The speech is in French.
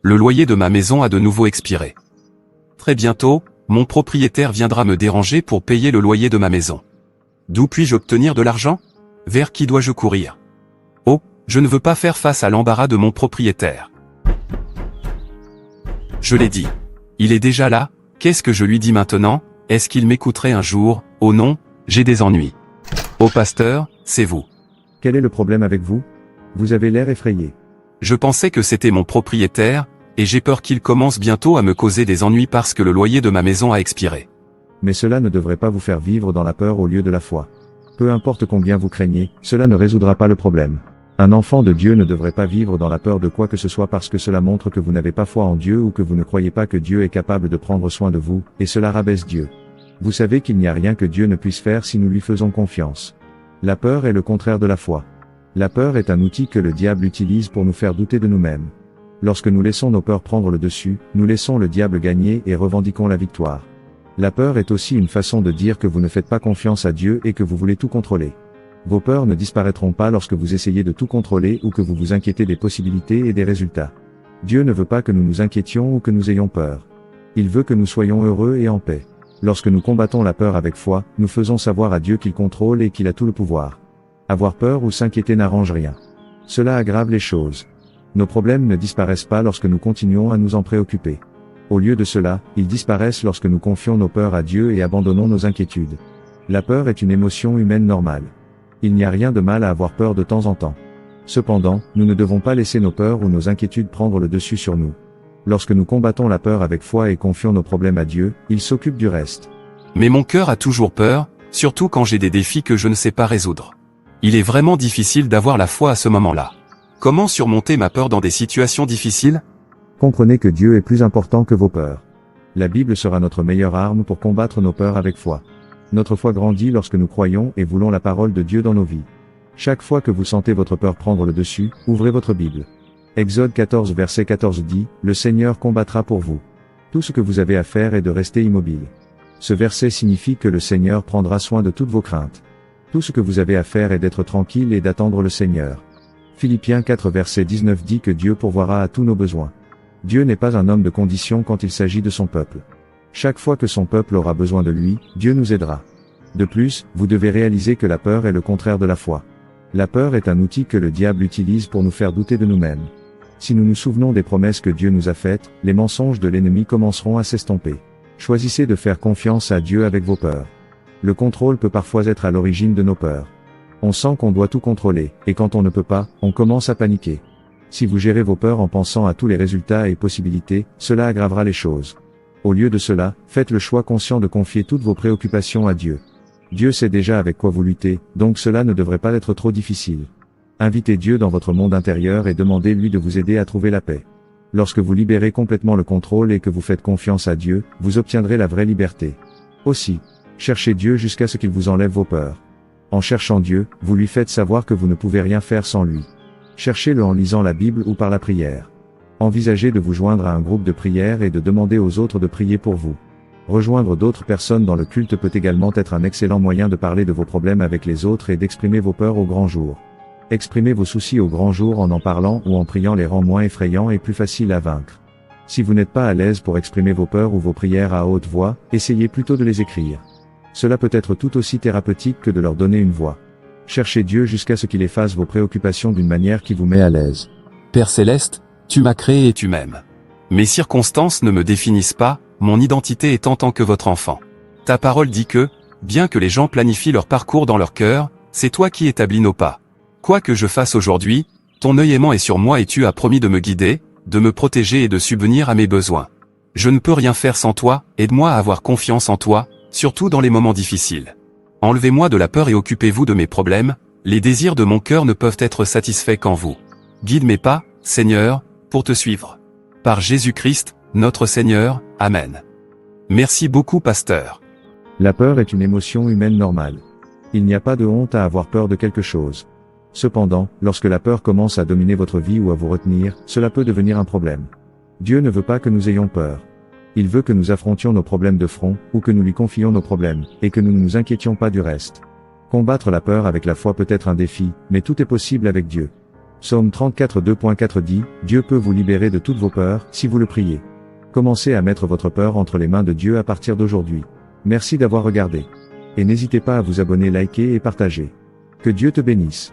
Le loyer de ma maison a de nouveau expiré. Très bientôt, mon propriétaire viendra me déranger pour payer le loyer de ma maison. D'où puis-je obtenir de l'argent? Vers qui dois-je courir? Oh, je ne veux pas faire face à l'embarras de mon propriétaire. Je l'ai dit. Il est déjà là, qu'est-ce que je lui dis maintenant? Est-ce qu'il m'écouterait un jour? Oh non, j'ai des ennuis. Oh pasteur, c'est vous. Quel est le problème avec vous? Vous avez l'air effrayé. Je pensais que c'était mon propriétaire, et j'ai peur qu'il commence bientôt à me causer des ennuis parce que le loyer de ma maison a expiré. Mais cela ne devrait pas vous faire vivre dans la peur au lieu de la foi. Peu importe combien vous craignez, cela ne résoudra pas le problème. Un enfant de Dieu ne devrait pas vivre dans la peur de quoi que ce soit parce que cela montre que vous n'avez pas foi en Dieu ou que vous ne croyez pas que Dieu est capable de prendre soin de vous, et cela rabaisse Dieu. Vous savez qu'il n'y a rien que Dieu ne puisse faire si nous lui faisons confiance. La peur est le contraire de la foi. La peur est un outil que le diable utilise pour nous faire douter de nous-mêmes. Lorsque nous laissons nos peurs prendre le dessus, nous laissons le diable gagner et revendiquons la victoire. La peur est aussi une façon de dire que vous ne faites pas confiance à Dieu et que vous voulez tout contrôler. Vos peurs ne disparaîtront pas lorsque vous essayez de tout contrôler ou que vous vous inquiétez des possibilités et des résultats. Dieu ne veut pas que nous nous inquiétions ou que nous ayons peur. Il veut que nous soyons heureux et en paix. Lorsque nous combattons la peur avec foi, nous faisons savoir à Dieu qu'il contrôle et qu'il a tout le pouvoir. Avoir peur ou s'inquiéter n'arrange rien. Cela aggrave les choses. Nos problèmes ne disparaissent pas lorsque nous continuons à nous en préoccuper. Au lieu de cela, ils disparaissent lorsque nous confions nos peurs à Dieu et abandonnons nos inquiétudes. La peur est une émotion humaine normale. Il n'y a rien de mal à avoir peur de temps en temps. Cependant, nous ne devons pas laisser nos peurs ou nos inquiétudes prendre le dessus sur nous. Lorsque nous combattons la peur avec foi et confions nos problèmes à Dieu, il s'occupe du reste. Mais mon cœur a toujours peur, surtout quand j'ai des défis que je ne sais pas résoudre. Il est vraiment difficile d'avoir la foi à ce moment-là. Comment surmonter ma peur dans des situations difficiles? Comprenez que Dieu est plus important que vos peurs. La Bible sera notre meilleure arme pour combattre nos peurs avec foi. Notre foi grandit lorsque nous croyons et voulons la parole de Dieu dans nos vies. Chaque fois que vous sentez votre peur prendre le dessus, ouvrez votre Bible. Exode 14 verset 14 dit, « Le Seigneur combattra pour vous. Tout ce que vous avez à faire est de rester immobile. » Ce verset signifie que le Seigneur prendra soin de toutes vos craintes. Tout ce que vous avez à faire est d'être tranquille et d'attendre le Seigneur. Philippiens 4 verset 19 dit que Dieu pourvoira à tous nos besoins. Dieu n'est pas un homme de condition quand il s'agit de son peuple. Chaque fois que son peuple aura besoin de lui, Dieu nous aidera. De plus, vous devez réaliser que la peur est le contraire de la foi. La peur est un outil que le diable utilise pour nous faire douter de nous-mêmes. Si nous nous souvenons des promesses que Dieu nous a faites, les mensonges de l'ennemi commenceront à s'estomper. Choisissez de faire confiance à Dieu avec vos peurs. Le contrôle peut parfois être à l'origine de nos peurs. On sent qu'on doit tout contrôler, et quand on ne peut pas, on commence à paniquer. Si vous gérez vos peurs en pensant à tous les résultats et possibilités, cela aggravera les choses. Au lieu de cela, faites le choix conscient de confier toutes vos préoccupations à Dieu. Dieu sait déjà avec quoi vous luttez, donc cela ne devrait pas être trop difficile. Invitez Dieu dans votre monde intérieur et demandez-lui de vous aider à trouver la paix. Lorsque vous libérez complètement le contrôle et que vous faites confiance à Dieu, vous obtiendrez la vraie liberté. Aussi, cherchez Dieu jusqu'à ce qu'il vous enlève vos peurs. En cherchant Dieu, vous lui faites savoir que vous ne pouvez rien faire sans lui. Cherchez-le en lisant la Bible ou par la prière. Envisagez de vous joindre à un groupe de prière et de demander aux autres de prier pour vous. Rejoindre d'autres personnes dans le culte peut également être un excellent moyen de parler de vos problèmes avec les autres et d'exprimer vos peurs au grand jour. Exprimer vos soucis au grand jour en parlant ou en priant les rend moins effrayants et plus faciles à vaincre. Si vous n'êtes pas à l'aise pour exprimer vos peurs ou vos prières à haute voix, essayez plutôt de les écrire. Cela peut être tout aussi thérapeutique que de leur donner une voix. Cherchez Dieu jusqu'à ce qu'il efface vos préoccupations d'une manière qui vous met à l'aise. Père Céleste, tu m'as créé et tu m'aimes. Mes circonstances ne me définissent pas, mon identité est en tant que votre enfant. Ta parole dit que, bien que les gens planifient leur parcours dans leur cœur, c'est toi qui établis nos pas. Quoi que je fasse aujourd'hui, ton œil aimant est sur moi et tu as promis de me guider, de me protéger et de subvenir à mes besoins. Je ne peux rien faire sans toi, aide-moi à avoir confiance en toi, surtout dans les moments difficiles. Enlevez-moi de la peur et occupez-vous de mes problèmes, les désirs de mon cœur ne peuvent être satisfaits qu'en vous. Guide mes pas, Seigneur, pour te suivre. Par Jésus-Christ, notre Seigneur, Amen. Merci beaucoup, pasteur. La peur est une émotion humaine normale. Il n'y a pas de honte à avoir peur de quelque chose. Cependant, lorsque la peur commence à dominer votre vie ou à vous retenir, cela peut devenir un problème. Dieu ne veut pas que nous ayons peur. Il veut que nous affrontions nos problèmes de front, ou que nous lui confions nos problèmes, et que nous ne nous inquiétions pas du reste. Combattre la peur avec la foi peut être un défi, mais tout est possible avec Dieu. Psaume 34 2.4 dit, Dieu peut vous libérer de toutes vos peurs, si vous le priez. Commencez à mettre votre peur entre les mains de Dieu à partir d'aujourd'hui. Merci d'avoir regardé. Et n'hésitez pas à vous abonner, liker et partager. Que Dieu te bénisse.